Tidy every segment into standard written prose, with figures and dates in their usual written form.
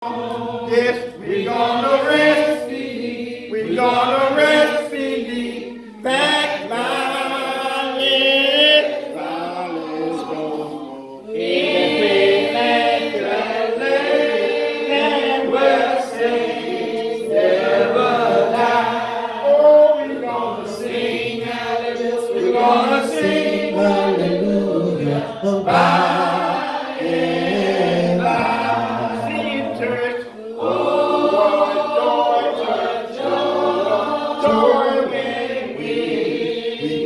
Yes, we're gonna rest in thee. We're gonna rest in thee. Backline, let's go. Every land, and we'll sing, never die. Oh, we're gonna sing hallelujah. We're gonna sing hallelujah. By and by. Sing church. Joy when we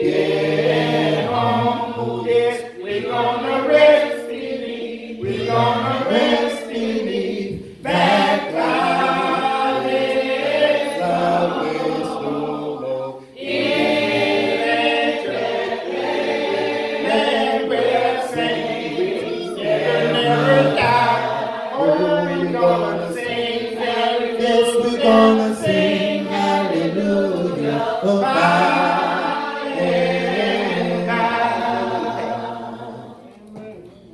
get home. Yes, we're gonna rest in thee. We're gonna rest in thee. Backline, love is low. And we'll sing, we'll never die. Oh, we're gonna sing, yes, we're gonna sing hallelujah.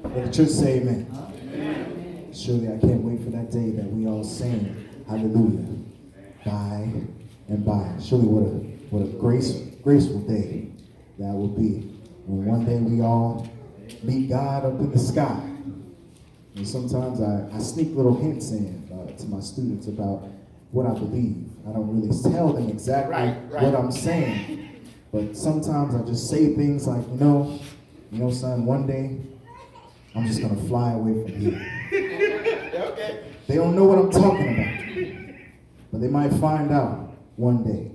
Let the church say amen. Surely I can't wait for that day that we all sing hallelujah. By and by. Surely what a graceful day that will be. When one day we all meet God up in the sky. And sometimes I sneak little hints in to my students about what I believe. I don't really tell them exactly what I'm saying, but sometimes I just say things like, you know, son, one day I'm just gonna fly away from here. Okay. They don't know what I'm talking about, but they might find out one day.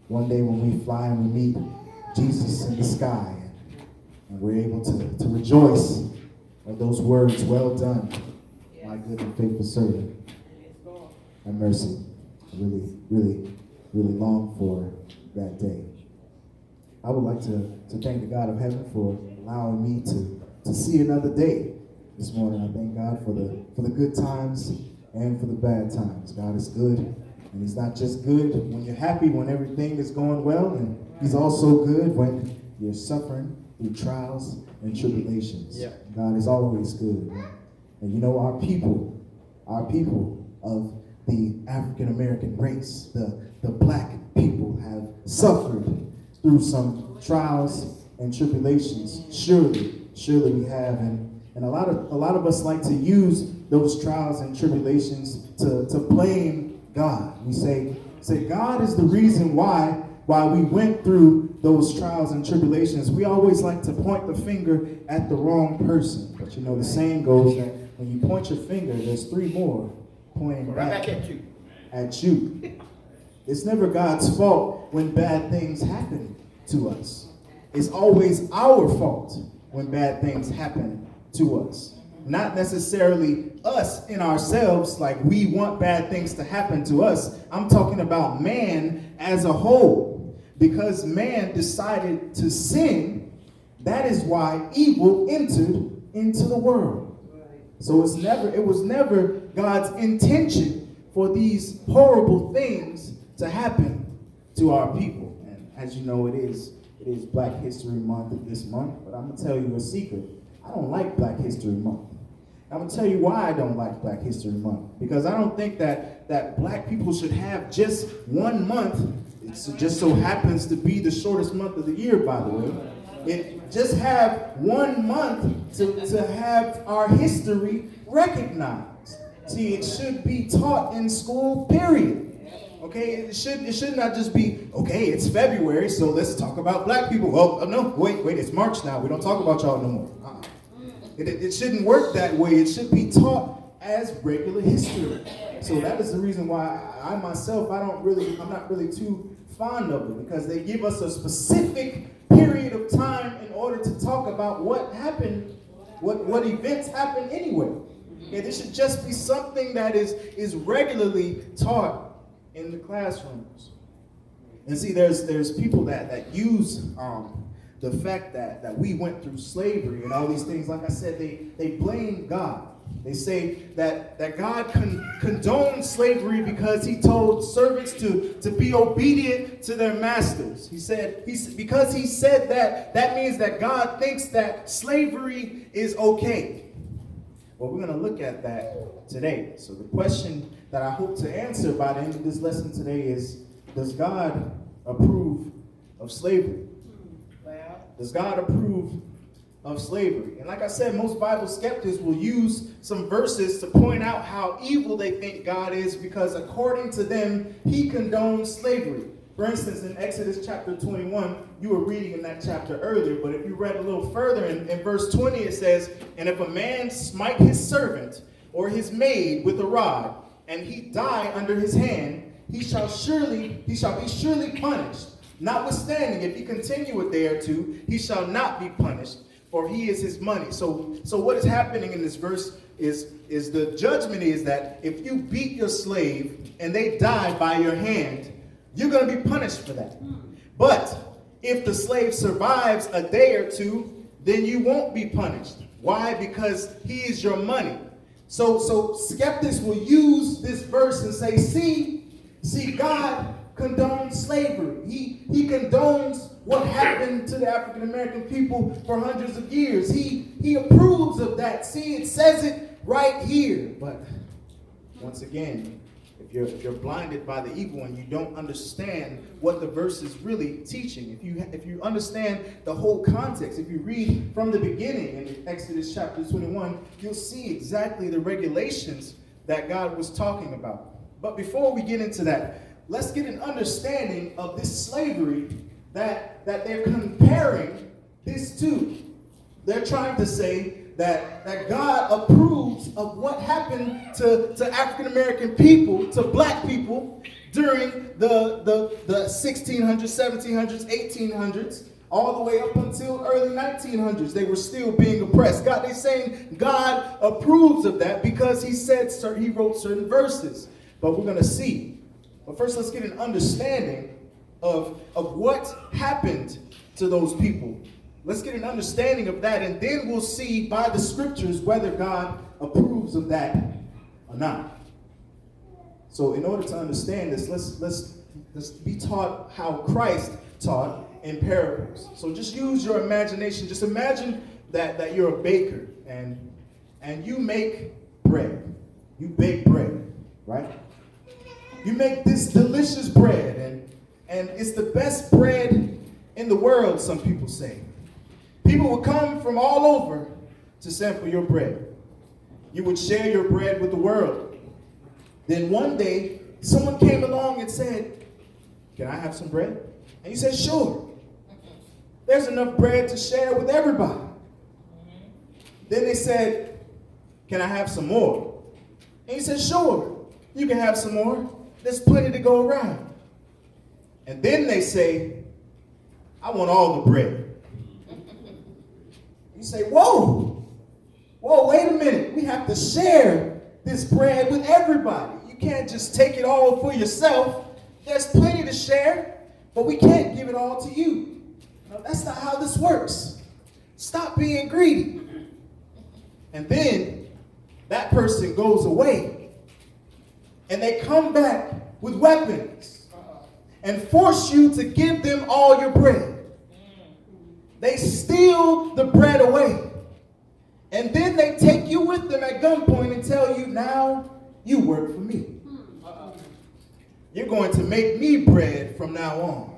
One day when we fly and we meet Jesus in the sky, and we're able to rejoice at those words, well done, my good and faithful servant. Have mercy. I really long for that day. I would like to thank the God of heaven for allowing me to see another day this morning. I thank God for the good times and for the bad times. God is good, and he's not just good when you're happy, when everything is going well, and he's also good when you're suffering through trials and tribulations. Yeah. God is always good. And you know, our people of the African American race, the black people, have suffered through some trials and tribulations. Surely we have, and a lot of us like to use those trials and tribulations to blame God. We say God is the reason why we went through those trials and tribulations. We always like to point the finger at the wrong person. But you know, the saying goes that when you point your finger, there's three more pointing Right back at you. It's never God's fault when bad things happen to us. It's always our fault when bad things happen to us. Not necessarily us in ourselves, like we want bad things to happen to us. I'm talking about man as a whole. Because man decided to sin, that is why evil entered into the world. So it was never God's intention for these horrible things to happen to our people. And as you know, it is Black History Month this month, but I'm gonna tell you a secret. I don't like Black History Month. I'm gonna tell you why I don't like Black History Month. Because I don't think that black people should have just 1 month. It just so happens to be the shortest month of the year, by the way. It just have 1 month to have our history recognized. See, it should be taught in school, period. Okay, it should not just be, okay, it's February, so let's talk about black people. Oh, no, wait, it's March now. We don't talk about y'all no more. It shouldn't work that way. It should be taught as regular history. So that is the reason why I myself, I'm not really too fond of it, because they give us a specific period of time in order to talk about what happened, what events happened anyway. Okay, this should just be something that is regularly taught in the classrooms. And see, there's people that use the fact that we went through slavery and all these things. Like I said, they blame God. They say that God condoned slavery because he told servants to be obedient to their masters. Because he said that means that God thinks that slavery is okay. Well, we're going to look at that today. So the question that I hope to answer by the end of this lesson today is, does God approve of slavery? Well, Does God approve of slavery? And like I said, most Bible skeptics will use some verses to point out how evil they think God is, because according to them, he condones slavery. For instance, in Exodus chapter 21, you were reading in that chapter earlier, but if you read a little further in verse 20, it says, "And if a man smite his servant or his maid with a rod, and he die under his hand, he shall be surely punished. Notwithstanding, if he continue a day or two, he shall not be punished, for he is his money." So what is happening in this verse is the judgment is that if you beat your slave and they die by your hand, you're going to be punished for that. But if the slave survives a day or two, then you won't be punished. Why? Because he is your money. So skeptics will use this verse and say, see, God condones slavery. He condones what happened to the African American people for hundreds of years. He approves of that. See, it says it right here. But once again, if you're blinded by the evil and you don't understand what the verse is really teaching, if you understand the whole context, if you read from the beginning in Exodus chapter 21, you'll see exactly the regulations that God was talking about. But before we get into that, let's get an understanding of this slavery that they're comparing this to. They're trying to say that God approves of what happened to African American people, to black people, during the 1600s, 1700s, 1800s, all the way up until early 1900s. They were still being oppressed. They're saying God approves of that because he wrote certain verses. But we're going to see. But first, let's get an understanding of what happened to those people. Let's get an understanding of that, and then we'll see by the scriptures whether God approves of that or not. So in order to understand this, let's be taught how Christ taught in parables. So just use your imagination. Just imagine that you're a baker and you make bread. You bake bread, right? You make this delicious bread, and it's the best bread in the world, some people say. People would come from all over to sample your bread. You would share your bread with the world. Then one day, someone came along and said, "Can I have some bread?" And you said, "Sure." There's enough bread to share with everybody. Then they said, "Can I have some more?" And you said, "Sure, you can have some more. There's plenty to go around." And then they say, "I want all the bread." You say, whoa, wait a minute. We have to share this bread with everybody. You can't just take it all for yourself. There's plenty to share, but we can't give it all to you. No, that's not how this works. Stop being greedy. And then that person goes away, and they come back with weapons and force you to give them all your bread. They steal the bread away. And then they take you with them at gunpoint and tell you, "Now you work for me. You're going to make me bread from now on."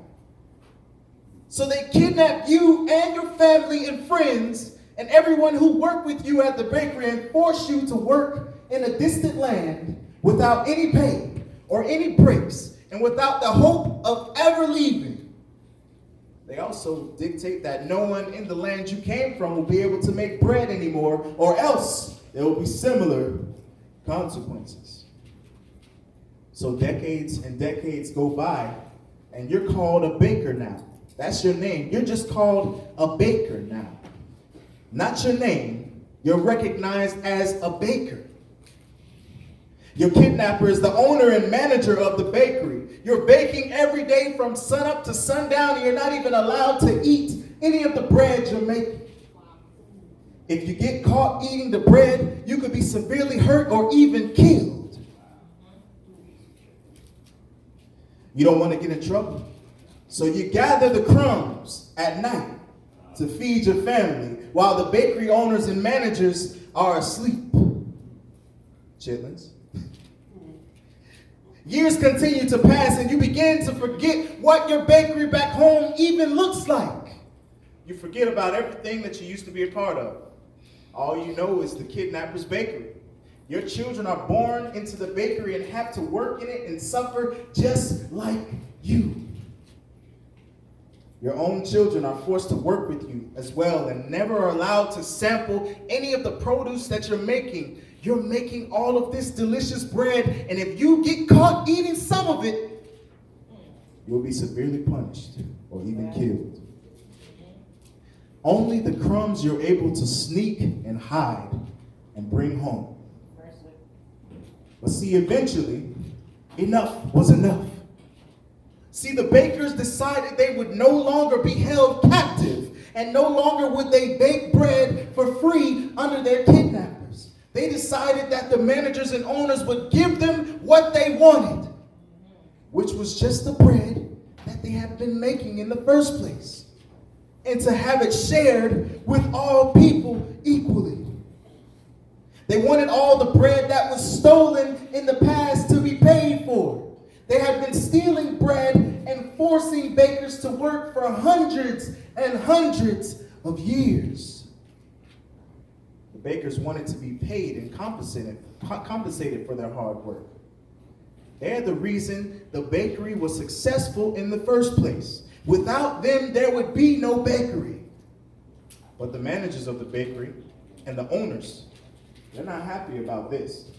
So they kidnap you and your family and friends and everyone who worked with you at the bakery and force you to work in a distant land without any pay or any breaks and without the hope of ever leaving. They also dictate that no one in the land you came from will be able to make bread anymore, or else there will be similar consequences. So decades and decades go by, and you're called a baker now. That's your name. You're just called a baker now. Not your name. You're recognized as a baker. Your kidnapper is the owner and manager of the bakery. You're baking every day from sunup to sundown, and you're not even allowed to eat any of the bread you're making. If you get caught eating the bread, you could be severely hurt or even killed. You don't want to get in trouble, so you gather the crumbs at night to feed your family while the bakery owners and managers are asleep. chitlins. Years continue to pass and you begin to forget what your bakery back home even looks like. You forget about everything that you used to be a part of. All you know is the kidnapper's bakery. Your children are born into the bakery and have to work in it and suffer just like you. Your own children are forced to work with you as well and never are allowed to sample any of the produce that you're making. You're making all of this delicious bread, and if you get caught eating some of it, you'll be severely punished or even killed. Only the crumbs you're able to sneak and hide and bring home. But see, eventually, enough was enough. See, the bakers decided they would no longer be held captive, and no longer would they bake bread for free under their kidnappers. They decided that the managers and owners would give them what they wanted, which was just the bread that they had been making in the first place, and to have it shared with all people equally. They wanted all the bread that was stolen in the past to be paid for. They had been stealing bread and forcing bakers to work for hundreds and hundreds of years. The bakers wanted to be paid and compensated for their hard work. They're the reason the bakery was successful in the first place. Without them, there would be no bakery. But the managers of the bakery and the owners, they're not happy about this.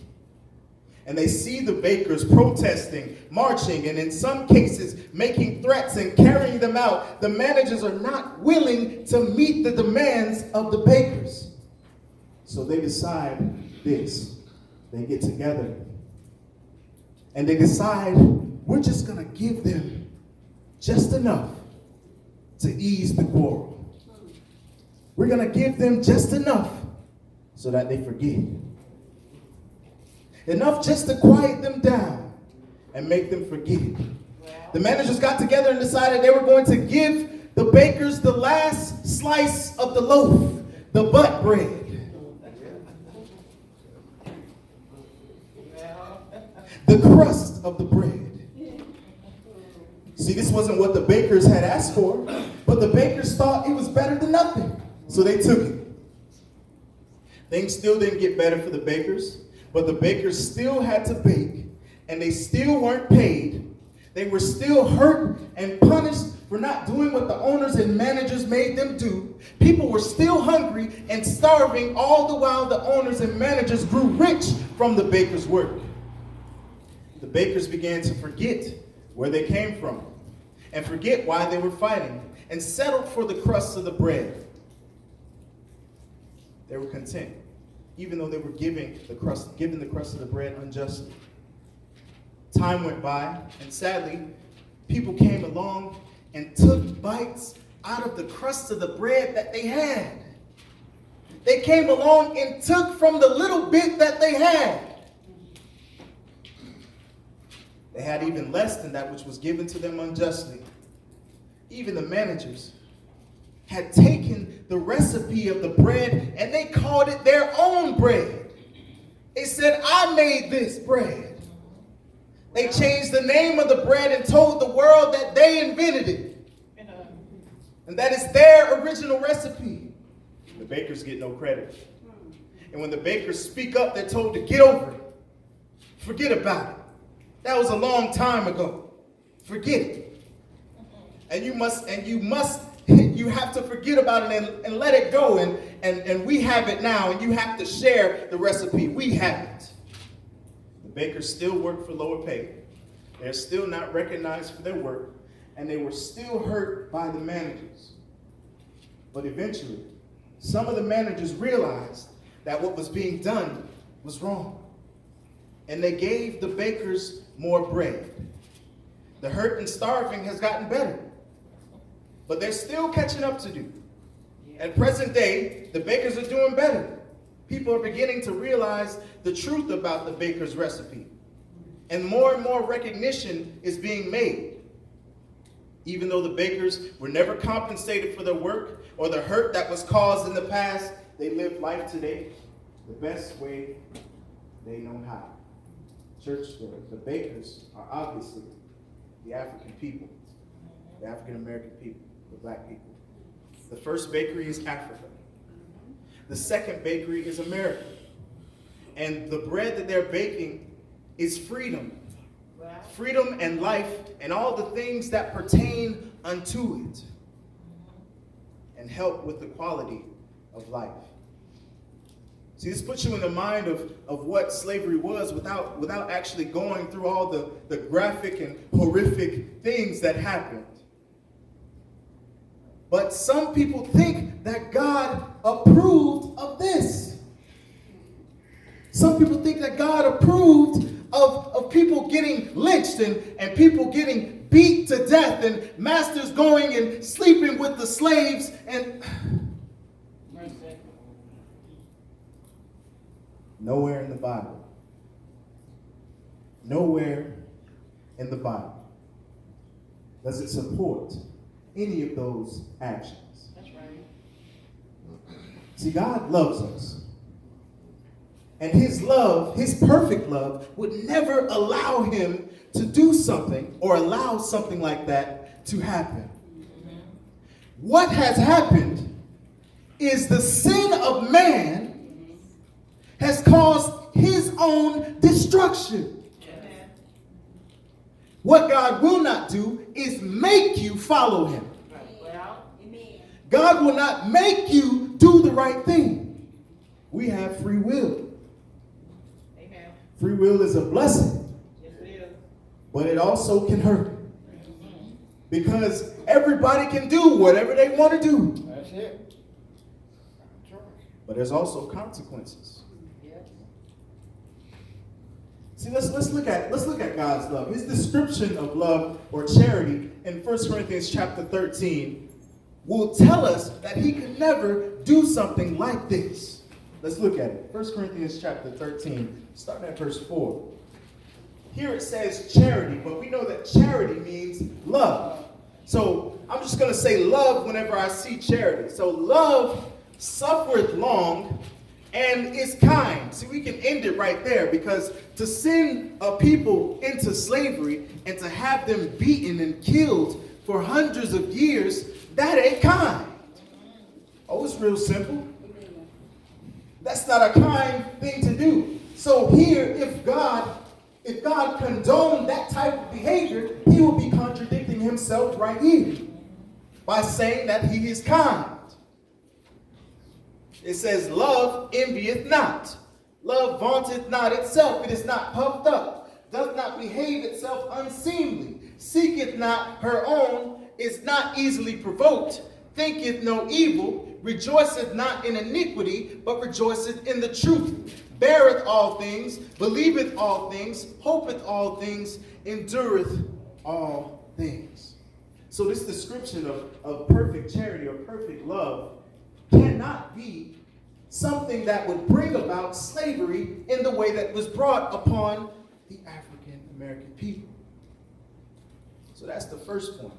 And they see the bakers protesting, marching, and in some cases making threats and carrying them out. The managers are not willing to meet the demands of the bakers. So they decide this. They get together and they decide, we're just going to give them just enough to ease the quarrel. We're going to give them just enough so that they forget. Enough just to quiet them down and make them forget. The managers got together and decided they were going to give the bakers the last slice of the loaf, the butt bread. The crust of the bread. See, this wasn't what the bakers had asked for, but the bakers thought it was better than nothing, so they took it. Things still didn't get better for the bakers. But the bakers still had to bake, and they still weren't paid. They were still hurt and punished for not doing what the owners and managers made them do. People were still hungry and starving, all the while the owners and managers grew rich from the bakers' work. The bakers began to forget where they came from and forget why they were fighting and settled for the crust of the bread. They were content, even though they were given the crust of the bread unjustly. Time went by, and sadly, people came along and took bites out of the crust of the bread that they had. They came along and took from the little bit that they had. They had even less than that which was given to them unjustly. Even the managers had taken the recipe of the bread and they called it their own bread. They said, I made this bread. They changed the name of the bread and told the world that they invented it. And that is their original recipe. The bakers get no credit. And when the bakers speak up, they're told to get over it. Forget about it. That was a long time ago. Forget it. And you have to forget about it and let it go. And we have it now, and you have to share the recipe. We have it. The bakers still work for lower pay. They're still not recognized for their work, and they were still hurt by the managers. But eventually, some of the managers realized that what was being done was wrong. And they gave the bakers more bread. The hurt and starving has gotten better, but there's still catching up to do. At present day, the bakers are doing better. People are beginning to realize the truth about the baker's recipe. And more recognition is being made. Even though the bakers were never compensated for their work or the hurt that was caused in the past, they live life today the best way they know how. Church, the bakers are obviously the African people, the African American people, the black people. The first bakery is Africa. The second bakery is America. And the bread that they're baking is freedom. Freedom and life and all the things that pertain unto it. And help with the quality of life. See, this puts you in the mind of what slavery was without actually going through all the graphic and horrific things that happened. But some people think that God approved of this. Some people think that God approved of people getting lynched and people getting beat to death and masters going and sleeping with the slaves and... Nowhere in the Bible. Nowhere in the Bible does it support any of those actions. That's right. See, God loves us. And his love, his perfect love, would never allow him to do something or allow something like that to happen. What has happened is the sin of man has caused his own destruction. Amen. What God will not do is make you follow him. Well, God will not make you do the right thing. We have free will. amen. Free will is a blessing, Yes, it is. but it also can hurt. Because everybody can do whatever they want to do. That's it. But there's also consequences. Yes. See, let's look at God's love. His description of love or charity in 1 Corinthians chapter 13 will tell us that he could never do something like this. Let's look at it. 1 Corinthians chapter 13, starting at verse 4. Here it says charity, but we know that charity means love. So I'm just going to say love whenever I see charity. So love suffereth long and is kind. See, we can end it right there, because to send a people into slavery and to have them beaten and killed for hundreds of years, that ain't kind. Oh, it's real simple. That's not a kind thing to do. So here, if God condoned that type of behavior, he will be contradicting himself right here by saying that he is kind. It says, love envieth not. Love vaunteth not itself. It is not puffed up. Doth not behave itself unseemly. Seeketh not her own. Is not easily provoked. Thinketh no evil. Rejoiceth not in iniquity, but rejoiceth in the truth. Beareth all things. Believeth all things. Hopeth all things. Endureth all things. So this description of perfect charity or perfect love cannot be something that would bring about slavery in the way that was brought upon the African American people. So that's the first point.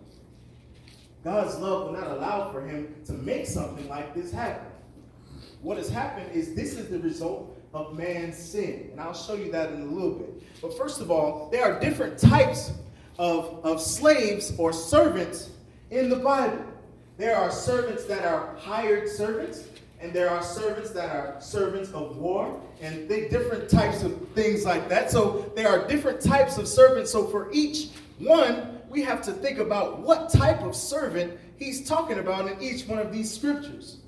God's love will not allow for him to make something like this happen. What has happened is this is the result of man's sin. And I'll show you that in a little bit. But first of all, there are different types of slaves or servants in the Bible. There are servants that are hired servants, and there are servants that are servants of war, and different types of things like that. So there are different types of servants. So for each one, we have to think about what type of servant he's talking about in each one of these scriptures.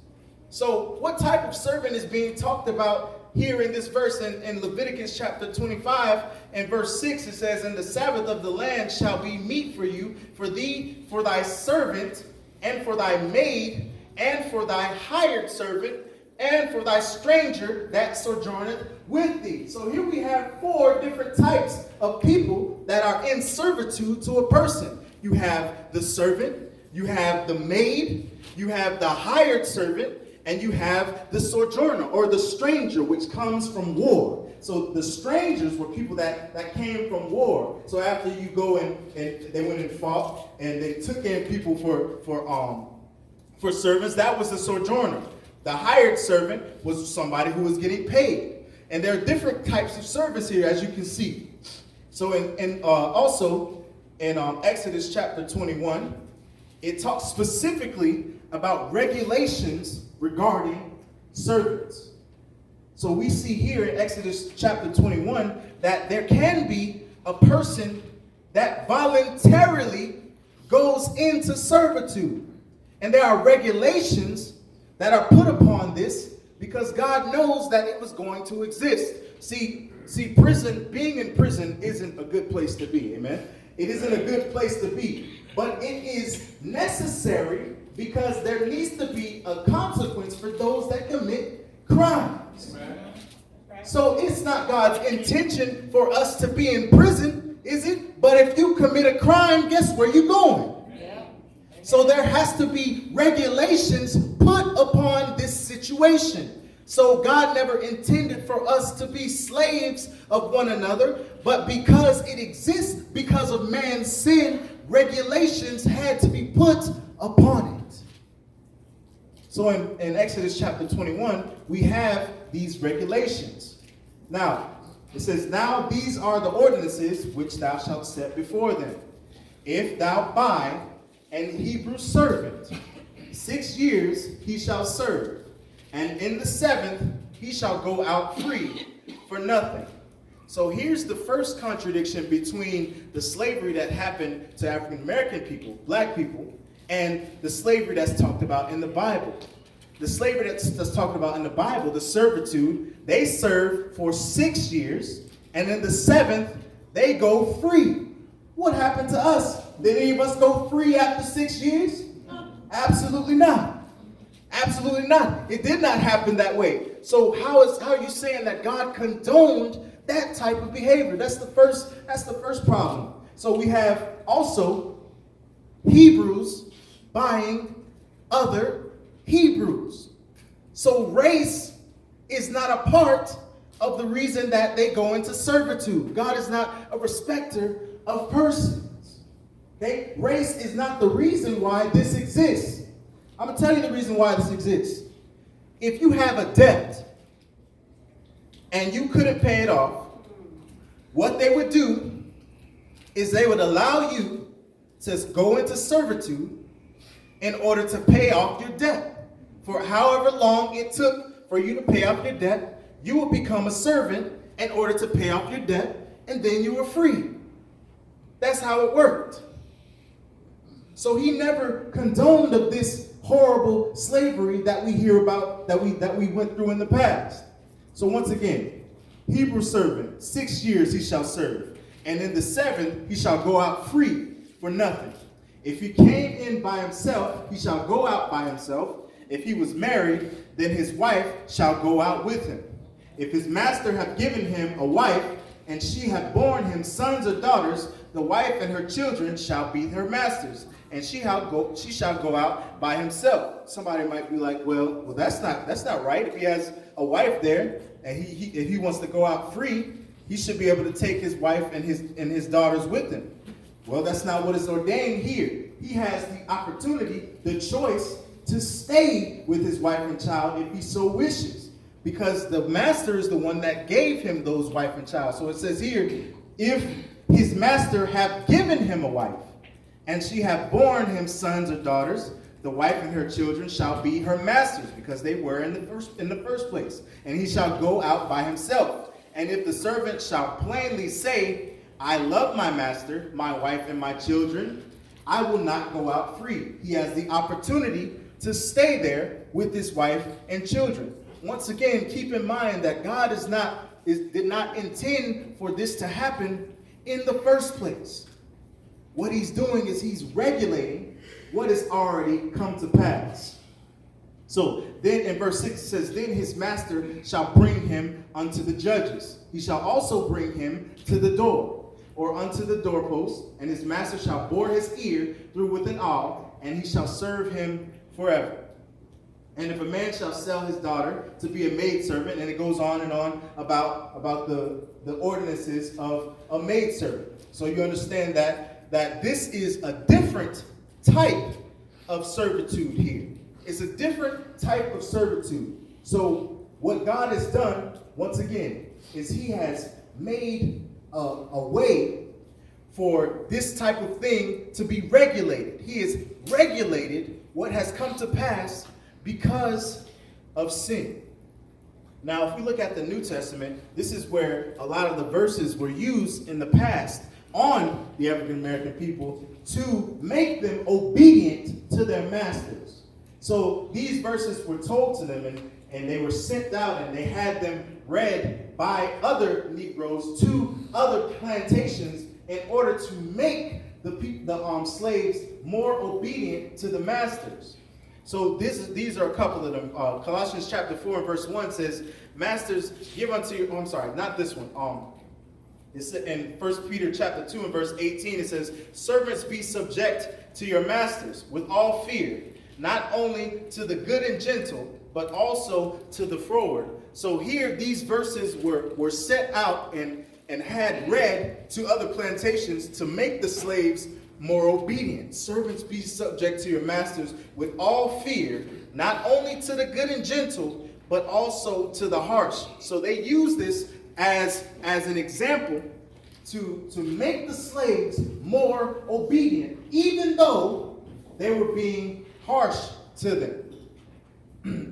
So what type of servant is being talked about here in this verse in Leviticus chapter 25 and verse 6? It says, "And the Sabbath of the land shall be meat for you, for thee, for thy servant, and for thy maid, and for thy hired servant, and for thy stranger that sojourneth with thee." So here we have 4 different types of people that are in servitude to a person. You have the servant, you have the maid, you have the hired servant, and you have the sojourner or the stranger, which comes from war. So the strangers were people that came from war. So after you go and they went and fought and they took in people for servants, that was the sojourner. The hired servant was somebody who was getting paid. And there are different types of servants here, as you can see. So also in Exodus chapter 21, it talks specifically about regulations regarding servants. So we see here in Exodus chapter 21 that there can be a person that voluntarily goes into servitude. And there are regulations that are put upon this because God knows that it was going to exist. See, prison, being in prison isn't a good place to be, amen? It isn't a good place to be, but it is necessary because there needs to be a consequence for those that commit crimes. Amen. So it's not God's intention for us to be in prison, is it? But if you commit a crime, guess where you're going? Yeah. So there has to be regulations put upon this situation. So God never intended for us to be slaves of one another, but because it exists, because of man's sin, regulations had to be put upon it. So in Exodus chapter 21, we have these regulations. Now, it says, now these are the ordinances which thou shalt set before them. If thou buy an Hebrew servant, 6 years he shall serve, and in the 7th he shall go out free for nothing. So here's the first contradiction between the slavery that happened to African American people, black people, and the slavery that's talked about in the Bible. The slavery that's talked about in the Bible, the servitude, they serve for 6 years, and in the 7th, they go free. What happened to us? Did any of us go free after 6 years? Absolutely not. Absolutely not. It did not happen that way. So how are you saying that God condoned that type of behavior? That's the first problem. So we have also Hebrews buying other Hebrews. So race is not a part of the reason that they go into servitude. God is not a respecter of persons. Okay? Race is not the reason why this exists. I'm going to tell you the reason why this exists. If you have a debt and you couldn't pay it off, what they would do is they would allow you to go into servitude in order to pay off your debt. For however long it took for you to pay off your debt, you would become a servant in order to pay off your debt, and then you were free. That's how it worked. So he never condoned of this horrible slavery that we hear about, that we went through in the past. So once again, Hebrew servant, 6 years he shall serve, and in the 7th he shall go out free for nothing. If he came in by himself, he shall go out by himself. If he was married, then his wife shall go out with him. If his master have given him a wife, and she have borne him sons or daughters, the wife and her children shall be her masters, and she shall go out by himself. Somebody might be like, well, that's not right. If he has a wife there, and if he wants to go out free, he should be able to take his wife and his daughters with him. Well, that's not what is ordained here. He has the opportunity, the choice, to stay with his wife and child if he so wishes, because the master is the one that gave him those wife and child. So it says here, if his master have given him a wife, and she have borne him sons or daughters, the wife and her children shall be her masters, because they were in the first place, and he shall go out by himself. And if the servant shall plainly say, I love my master, my wife, and my children, I will not go out free. He has the opportunity to stay there with his wife and children. Once again, keep in mind that God did not intend for this to happen in the first place. What he's doing is he's regulating what has already come to pass. So then in verse 6 it says, then his master shall bring him unto the judges. He shall also bring him to the door, or unto the doorpost, and his master shall bore his ear through with an awl, and he shall serve him forever. And if a man shall sell his daughter to be a maidservant, and it goes on and on about the ordinances of a maidservant. So you understand that this is a different type of servitude here. It's a different type of servitude. So what God has done, once again, is he has made a way for this type of thing to be regulated. He has regulated what has come to pass because of sin. Now, if we look at the New Testament, this is where a lot of the verses were used in the past on the African American people to make them obedient to their masters. So these verses were told to them, and they were sent out, and they had them read by other Negroes to other plantations in order to make the slaves more obedient to the masters. So these are a couple of them. Colossians chapter 4 and verse 1 says, "Masters, give unto you," I'm sorry, not this one. It's in 1 Peter chapter 2 and verse 18, it says, "Servants, be subject to your masters with all fear, not only to the good and gentle, but also to the froward." So here, these verses were set out and had read to other plantations to make the slaves more obedient. "Servants, be subject to your masters with all fear, not only to the good and gentle, but also to the harsh." So they use this as an example to make the slaves more obedient, even though they were being harsh to them.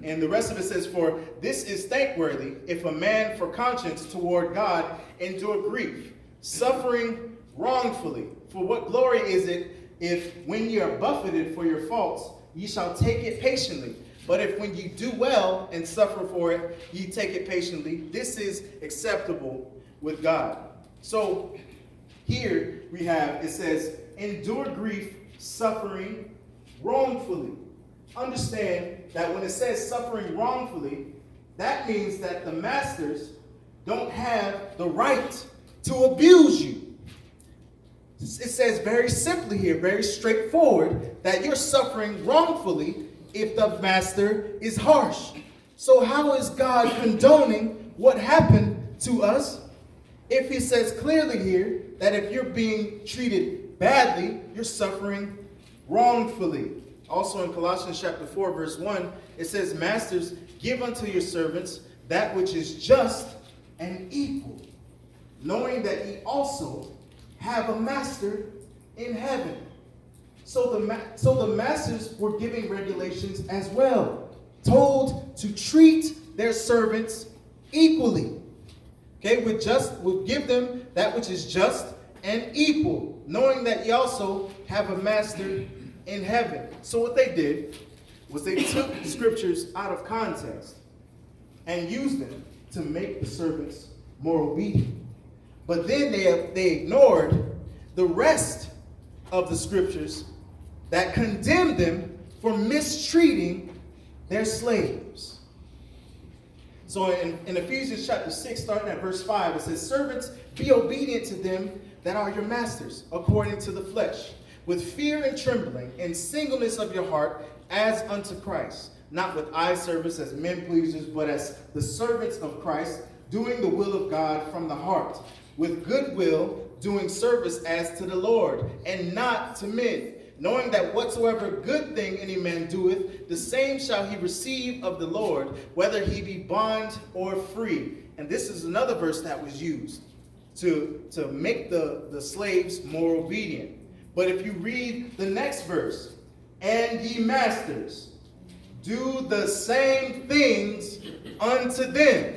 And the rest of it says, "For this is thankworthy, if a man for conscience toward God endure grief, suffering wrongfully. For what glory is it if, when ye are buffeted for your faults, ye shall take it patiently? But if when ye do well and suffer for it, ye take it patiently, this is acceptable with God." So here we have, it says, endure grief, suffering wrongfully. Understand that when it says suffering wrongfully, that means that the masters don't have the right to abuse you. It says very simply here, very straightforward, that you're suffering wrongfully if the master is harsh. So how is God condoning what happened to us if he says clearly here that if you're being treated badly, you're suffering wrongfully? Also in Colossians chapter 4, verse 1, it says, "Masters, give unto your servants that which is just and equal, knowing that ye also have a master in heaven." So the masters were giving regulations as well, told to treat their servants equally. Okay, would give them that which is just and equal, knowing that ye also have a master in heaven. So what they did was they took scriptures out of context and used them to make the servants more obedient. But then they ignored the rest of the scriptures that condemned them for mistreating their slaves. So in Ephesians chapter 6, starting at verse 5, it says, "Servants, be obedient to them that are your masters, according to the flesh, with fear and trembling, and singleness of your heart, as unto Christ, not with eye service as men pleasers, but as the servants of Christ, doing the will of God from the heart, with good will, doing service as to the Lord, and not to men, knowing that whatsoever good thing any man doeth, the same shall he receive of the Lord, whether he be bond or free." And this is another verse that was used to make the slaves more obedient. But if you read the next verse, "And ye masters, do the same things unto them,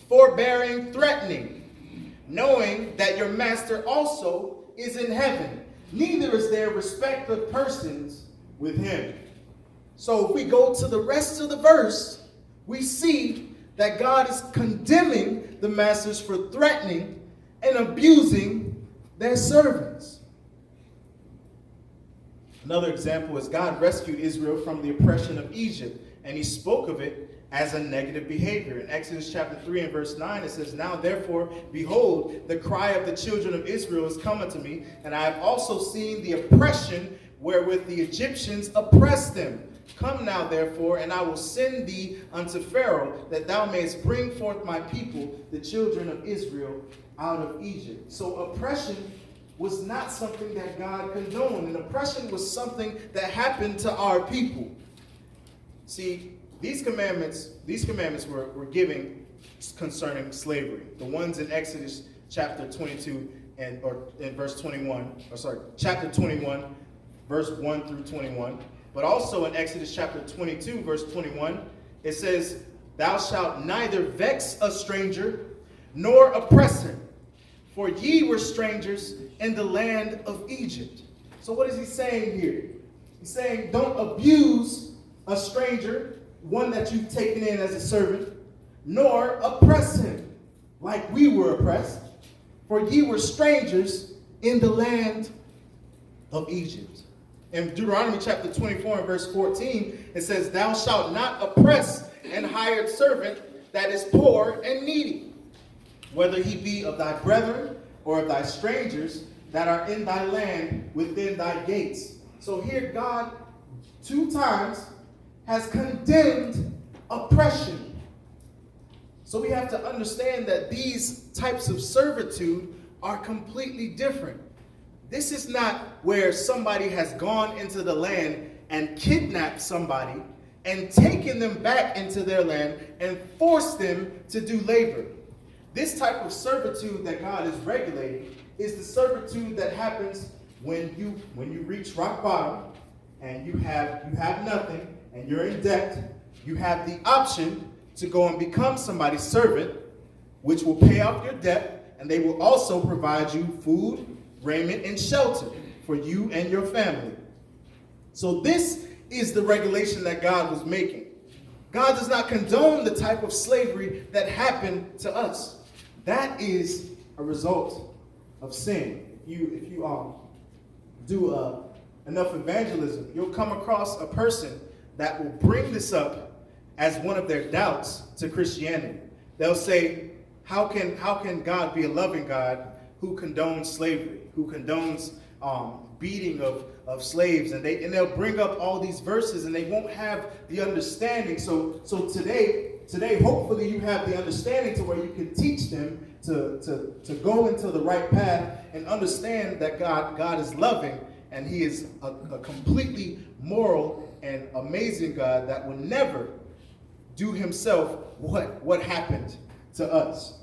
forbearing, threatening, knowing that your master also is in heaven, neither is there respect of persons with him." So if we go to the rest of the verse, we see that God is condemning the masters for threatening and abusing their servants. Another example is God rescued Israel from the oppression of Egypt, and he spoke of it as a negative behavior. In Exodus chapter 3 and verse 9, it says, "Now therefore, behold, the cry of the children of Israel is come unto me, and I have also seen the oppression wherewith the Egyptians oppressed them. Come now therefore, and I will send thee unto Pharaoh, that thou mayest bring forth my people, the children of Israel, out of Egypt." So oppression was not something that God condoned, and oppression was something that happened to our people. See, these commandments were given concerning slavery. The ones in Exodus chapter 22 or in verse 21, chapter 21, verse 1 through 21. But also in Exodus chapter 22, verse 21, it says, "Thou shalt neither vex a stranger, nor oppress him, for ye were strangers in the land of Egypt." So what is he saying here? He's saying, don't abuse a stranger, one that you've taken in as a servant, nor oppress him like we were oppressed, for ye were strangers in the land of Egypt. In Deuteronomy chapter 24 and verse 14, it says, "Thou shalt not oppress an hired servant that is poor and needy, whether he be of thy brethren or of thy strangers that are in thy land within thy gates." So here God 2 times has condemned oppression. So we have to understand that these types of servitude are completely different. This is not where somebody has gone into the land and kidnapped somebody and taken them back into their land and forced them to do labor. This type of servitude that God is regulating is the servitude that happens when you reach rock bottom and you have nothing and you're in debt. You have the option to go and become somebody's servant, which will pay off your debt, and they will also provide you food, raiment, and shelter for you and your family. So this is the regulation that God was making. God does not condone the type of slavery that happened to us. That is a result of sin. If you do enough evangelism, you'll come across a person that will bring this up as one of their doubts to Christianity. They'll say, how can God be a loving God who condones slavery, who condones beating of slaves? And they'll bring up all these verses and they won't have the understanding. So today, hopefully you have the understanding to where you can teach them to go into the right path and understand that God is loving, and he is a completely moral and amazing God that will never do himself what happened to us.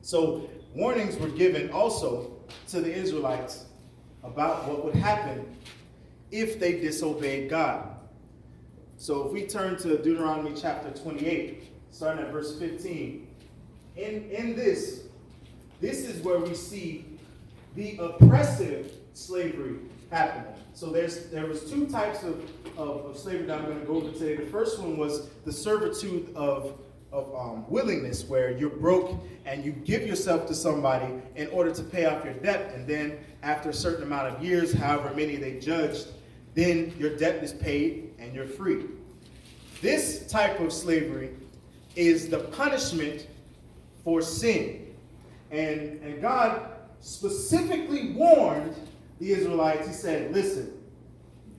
So warnings were given also to the Israelites about what would happen if they disobeyed God. So if we turn to Deuteronomy chapter 28, starting at verse 15, in this is where we see the oppressive slavery happening. So there was 2 types of slavery that I'm going to go over today. The first one was the servitude of willingness, where you're broke and you give yourself to somebody in order to pay off your debt, and then after a certain amount of years, however many they judged, then your debt is paid and you're free. This type of slavery is the punishment for sin. And God specifically warned the Israelites. He said, listen,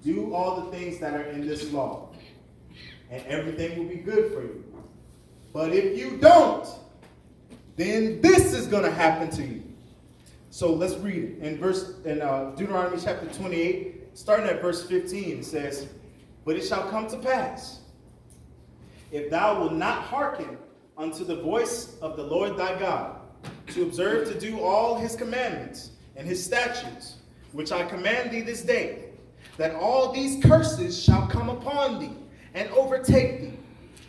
do all the things that are in this law, and everything will be good for you. But if you don't, then this is going to happen to you. So let's read it. In Deuteronomy chapter 28, starting at verse 15, it says, "But it shall come to pass, if thou wilt not hearken unto the voice of the Lord thy God, to observe to do all his commandments and his statutes, which I command thee this day, that all these curses shall come upon thee and overtake thee.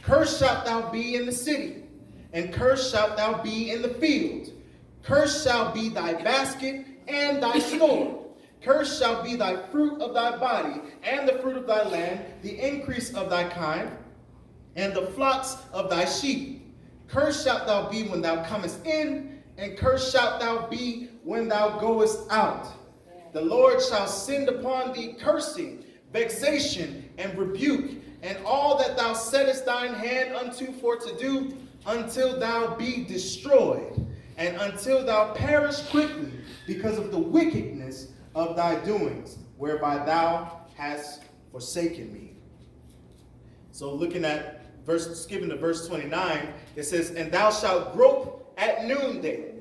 Cursed shalt thou be in the city, and cursed shalt thou be in the field. Cursed shall be thy basket and thy store. Cursed shall be thy fruit of thy body, and the fruit of thy land, the increase of thy kind, and the flocks of thy sheep. Cursed shalt thou be when thou comest in, and cursed shalt thou be when thou goest out. The Lord shall send upon thee cursing, vexation, and rebuke, and all that thou settest thine hand unto for to do, until thou be destroyed, and until thou perish quickly, because of the wickedness of thy doings, whereby thou hast forsaken me." So looking at skipping to verse 29, it says, "And thou shalt grope at noonday,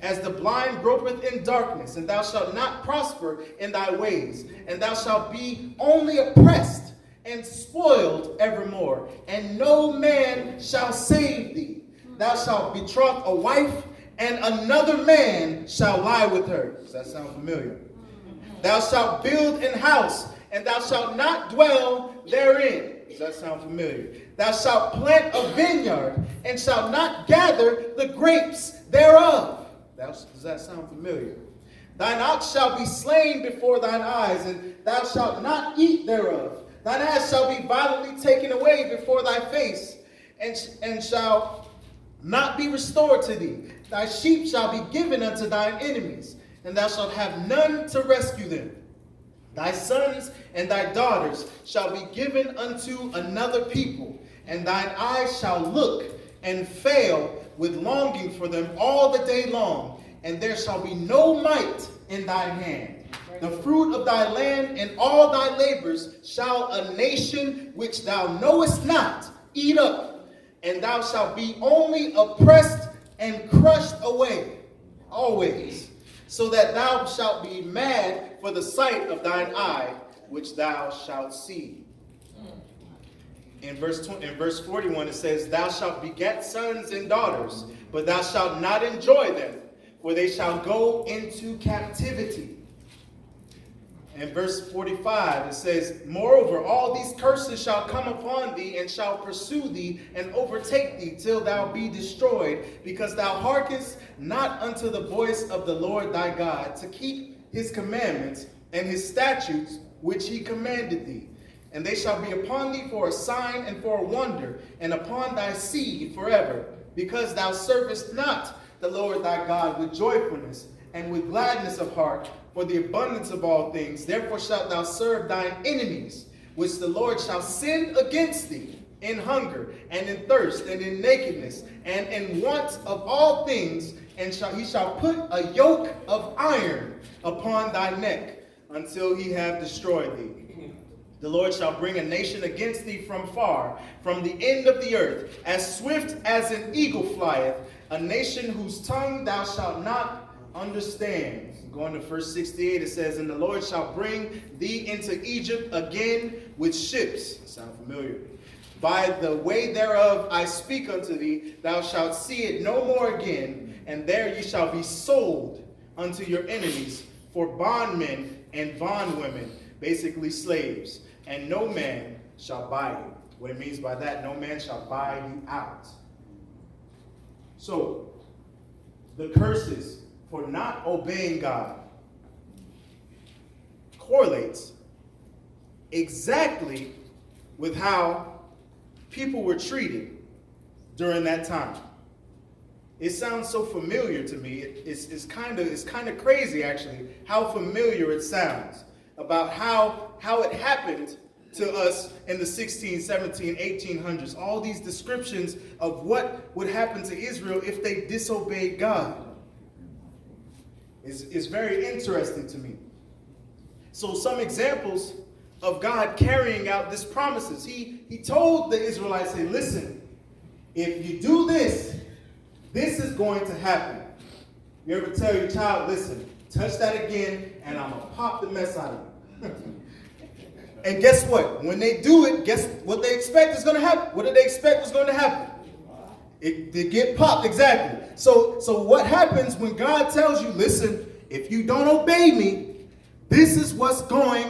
as the blind gropeth in darkness, and thou shalt not prosper in thy ways, and thou shalt be only oppressed, and spoiled evermore, and no man shall save thee. Thou shalt betroth a wife, and another man shall lie with her. Does that sound familiar? Thou shalt build an house, and thou shalt not dwell therein. Does that sound familiar? Thou shalt plant a vineyard, and shalt not gather the grapes thereof. Does that sound familiar? Thine ox shall be slain before thine eyes, and thou shalt not eat thereof. Thine ass shall be violently taken away before thy face, and shall not be restored to thee. Thy sheep shall be given unto thine enemies, and thou shalt have none to rescue them. Thy sons and thy daughters shall be given unto another people, and thine eyes shall look and fail with longing for them all the day long, and there shall be no might in thine hand. The fruit of thy land and all thy labors shall a nation which thou knowest not eat up, and thou shalt be only oppressed and crushed away always, so that thou shalt be mad for the sight of thine eye, which thou shalt see. In verse 41 it says, Thou shalt beget sons and daughters, but thou shalt not enjoy them, for they shall go into captivity. In verse 45 it says, Moreover, all these curses shall come upon thee, and shall pursue thee, and overtake thee, till thou be destroyed, because thou hearkenest not unto the voice of the Lord thy God, to keep his commandments and his statutes which he commanded thee. And they shall be upon thee for a sign and for a wonder, and upon thy seed forever, because thou servest not the Lord thy God with joyfulness and with gladness of heart, for the abundance of all things. Therefore shalt thou serve thine enemies, which the Lord shall send against thee, in hunger, and in thirst, and in nakedness, and in want of all things, and he shall put a yoke of iron upon thy neck, until he have destroyed thee. The Lord shall bring a nation against thee from far, from the end of the earth, as swift as an eagle flieth, a nation whose tongue thou shalt not understand. Going to verse 68, it says, And the Lord shall bring thee into Egypt again with ships. Sound familiar? By the way thereof I speak unto thee, thou shalt see it no more again, and there ye shall be sold unto your enemies for bondmen and bondwomen, basically slaves, and no man shall buy you. What it means by that, no man shall buy you out. So, the curses for not obeying God correlates exactly with how people were treated during that time. It sounds so familiar to me. It's kind of crazy, actually, how familiar it sounds about how it happened to us in the 16, 17, 1800s. All these descriptions of what would happen to Israel if they disobeyed God is very interesting to me. So some examples of God carrying out these promises. He told the Israelites, say, listen, if you do this, this is going to happen. You ever tell your child, listen, touch that again, and I'm going to pop the mess out of you. And guess what? When they do it, guess what they expect is going to happen? What did they expect was going to happen? They get popped, exactly. So what happens when God tells you, listen, if you don't obey me, this is what's going